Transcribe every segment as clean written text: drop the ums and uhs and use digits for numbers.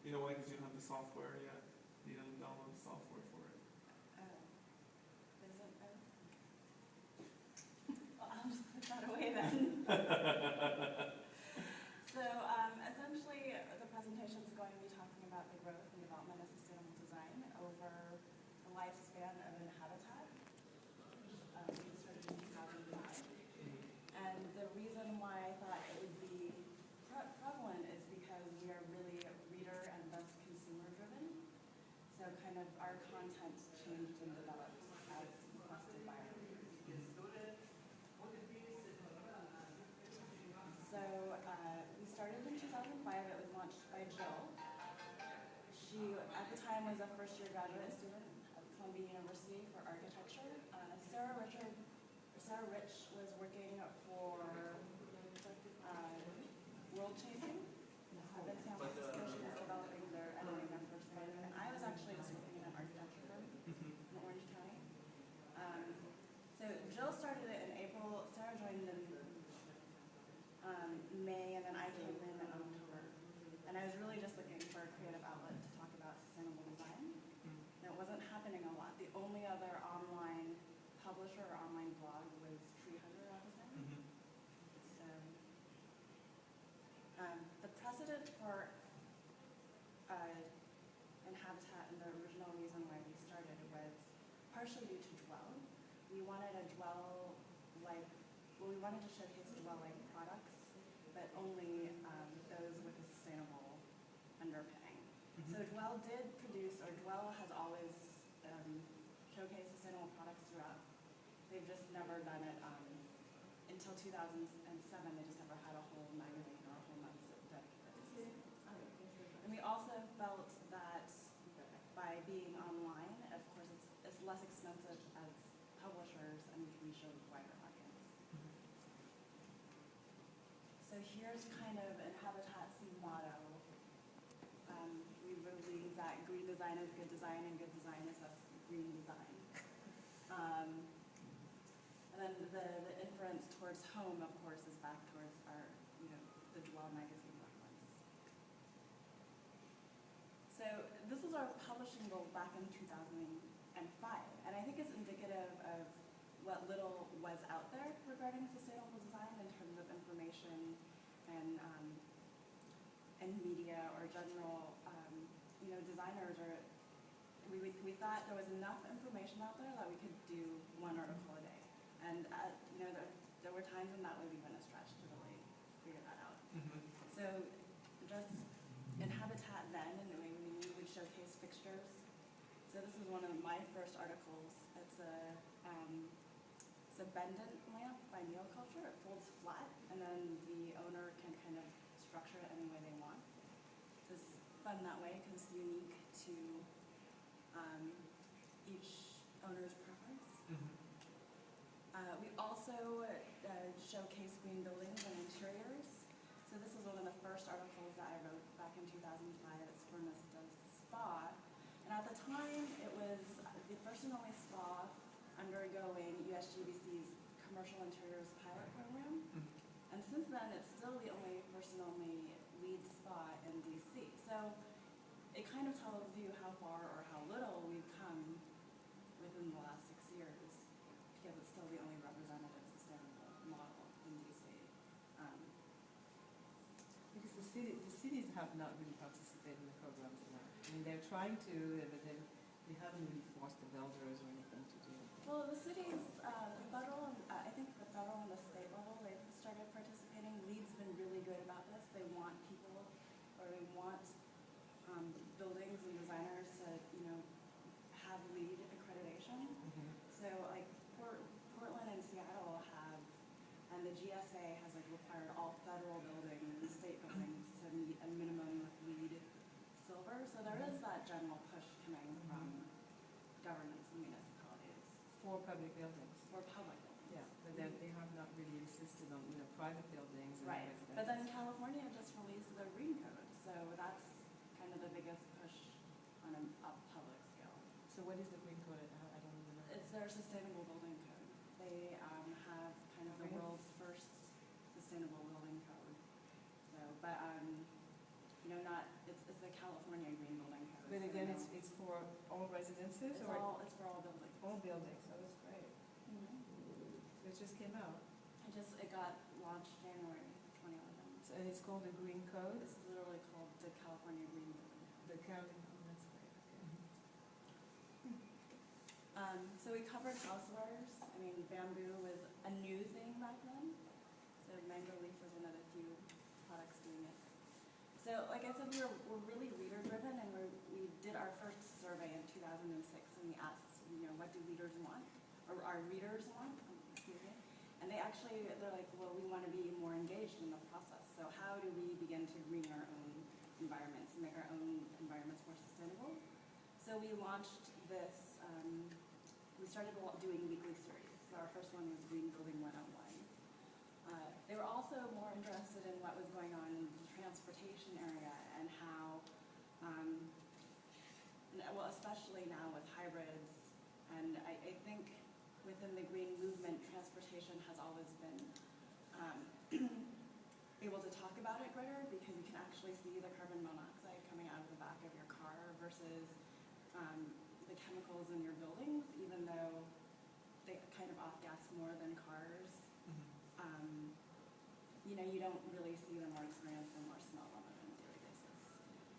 You know why? Because you don't have the software yet. You don't download the software for it. Oh. Is it? Oh. Well, I'll just put that away then. So essentially, the presentation is going to be talking about the growth and development of sustainable design over the lifespan of Inhabitat. We started in 2005. And the reason why I thought it would be prevalent is because we are really reader and thus consumer driven. So kind of our content changed and developed as requested by our readers. So we started in 2005. It was launched by Jill. She, at the time, was a first-year graduate student at Columbia University for architecture. Sarah Rich was working for World Changing. Up in San Francisco, she was developing their editing their first book. And I was actually just working in an architecture firm in Orange County. So Jill started it in April. Sarah joined in May, and then I came in October. And I was really just looking for a creative outlet to talk about sustainable design. And it wasn't happening a lot. The only other online publisher or online blog was Tree Hugger at the time. So the precedent for Inhabitat and the original reason why we started was partially due to dwell. We wanted a dwell-like, well, we wanted to showcase dwell-like products, but only those with a sustainable underpinning. So Dwell did produce, or Dwell has always showcased sustainable products throughout. They've just never done it until 2007. They just never had a whole magazine or a whole month dedicated. And we also felt that by being online, of course, it's less expensive as publishers, and we can show a wider audience. So here's kind of Inhabitat's motto. We believe that green design is good design, and good design is us green design. And then the inference towards home, of course, is back towards our, the Dwell magazine reference. So this was our publishing goal back in 2005, and I think it's indicative of what little was out there regarding sustainable design in terms of information and media or general, designers. Or we thought there was enough information out there that we could do one article a day. And there were times when that was even a stretch to really figure that out. So just Inhabitat then, and we would showcase fixtures. So this is one of my first articles. It's a pendant lamp by Neoculture. It folds flat, and then the owner can kind of structure it any way they want. It's fun that way because it's unique to each owner's preference. We also showcase green buildings and interiors. So this was one of the first articles that I wrote back in 2005. It's for Mista Spa. And at the time, it was the first and only spa undergoing USGBC's Commercial Interiors Pilot Program. And since then, it's still the only first and only LEED spa in DC. So it kind of tells you how far or how little we've come within the last 6 years, because it's still the only representative sustainable model in DC. Because the cities have not really participated in the programs enough. I mean, they're trying to, but they haven't really forced the builders or anything to do it. Well, the cities, the federal, I think the federal and the state level, they've started participating. LEED's been really good about this. They want people, or they want buildings and designers to, have LEED accreditation. So, like Portland and Seattle have, and the GSA has required all federal buildings and state buildings to meet a minimum LEED silver. So there is that general push coming from governments and municipalities. For public buildings. For public buildings. Yeah, but then they have not really insisted on private buildings. And right. But then California just released their green code, so that's kind of the biggest push on a public scale. So what is the green code? I don't even know. It's their sustainable building code. They have kind of the world's first sustainable building code. So, but not it's the California Green Building Code. But so again, no. it's for all residences It's or for all buildings. all buildings, so that's great. Mhm. So it just came out. It got launched January 2011. So, and it's called the Green Code, It's literally called the California Green Building Code. the county, oh, that's great, okay. So we covered housewares. I mean, bamboo was a new thing back then. So mango leaf was one of the few products doing it. So like I said, we're really reader driven, and we did our first survey in 2006, and we asked, what do leaders want, or our readers want? Excuse me. And they're like, well, we want to be more engaged in the process. So how do we begin to green our own environments, and make our own environments more sustainable? So we launched this. We started doing weekly series. So our first one was Green Building 101. They were also more interested in what was going on in the transportation area and how, well, especially now with hybrids. And I think within the green movement, transportation has always been able to talk about it greater, because you can actually see the carbon monoxide coming out of the back of your car versus the chemicals in your buildings, even though they kind of off-gas more than cars. You don't really see them or experience them or smell them on a daily basis.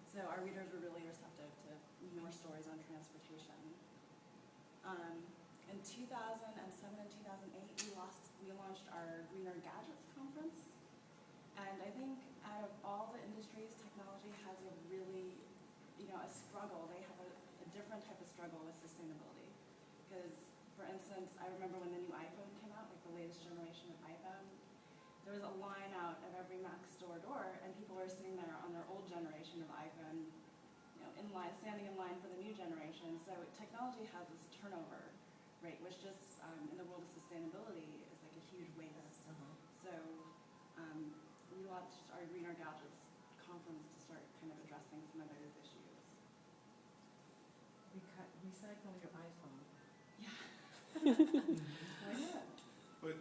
So our readers were really receptive to more stories on transportation. In 2007 and 2008, we launched our Greener Gadgets Conference. And I think out of all the industries, technology has a really, a struggle. They have a different type of struggle with sustainability. Because, for instance, I remember when the new iPhone came out, like the latest generation of iPhone, there was a line out of every Mac store door, and people were sitting there on their old generation of iPhone, standing in line for the new generation. So technology has this turnover rate, which just, in the world of sustainability, is like a huge waste. So we launched our Greener Gadgets Conference to start kind of addressing some of those issues. Recycle your iPhone. Yeah. Why not? But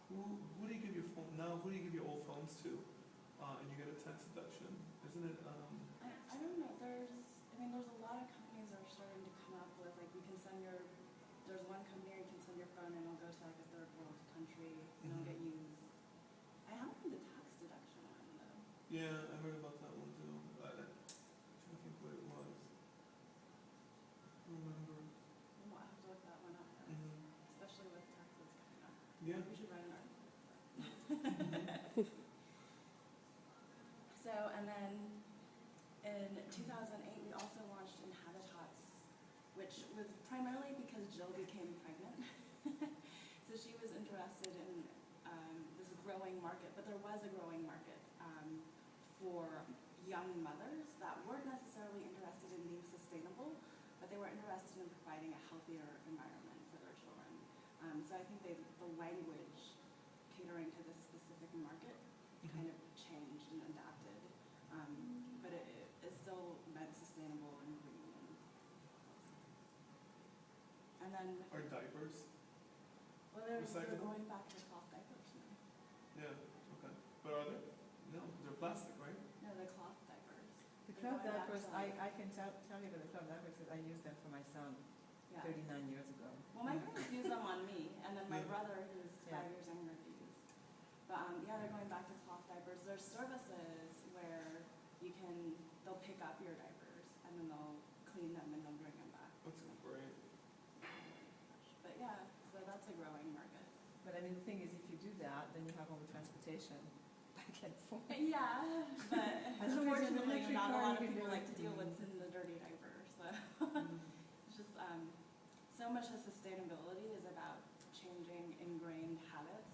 who do you give your phone now? Who do you give your old phones to? And you get a tax deduction, isn't it? I don't know. There's a lot of companies that are starting to come up with, like, there's one company where you can send your phone and it'll go to like a third world country and it'll get used. I haven't heard the tax deduction one though. Yeah, I heard about that one too. I'm trying to think what it was. I don't remember. We'll have to look that one up, especially with taxes coming up. Yeah. We should write an article. So, and then in 2008, we also launched Inhabitat, which was primarily because Jill became pregnant. So she was interested in this growing market, but there was a growing market for young mothers that weren't necessarily interested in being sustainable, but they were interested in providing a healthier environment for their children. So I think the language catering to this specific market kind of changed and adapted, but it still meant sustainable and green. And then, Are diapers? well, they're recyclable? going back to cloth diapers now. Yeah, okay. But are they? No, they're plastic, right? No, the cloth diapers. The They're cloth going back diapers, to, like, I can tell you about the cloth diapers because I used them for my son yeah. 39 years ago. Well, my parents use them on me, and then my Yeah. brother, who's Yeah. 5 years younger, used. But yeah, they're going back to cloth diapers. There's services where they'll pick up your diapers, and then they'll clean them and they'll bring them back. That's great. But yeah, so that's a growing market. But I mean, the thing is, if you do that, then you have all the transportation back and forth. Yeah, but As long as it's an unfortunately, electric not a car, lot you of can people do like it. to deal with what's in the dirty diaper. So it's just so much of sustainability is about changing ingrained habits.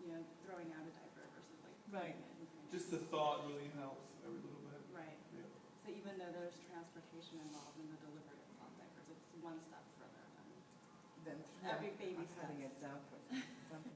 Like throwing out a diaper versus like Right. putting it in your Just the thought really helps every little bit. right. Yeah. So even though there's transportation involved in the delivery of cloth diapers, it's one step further than Then every baby cutting steps. it down.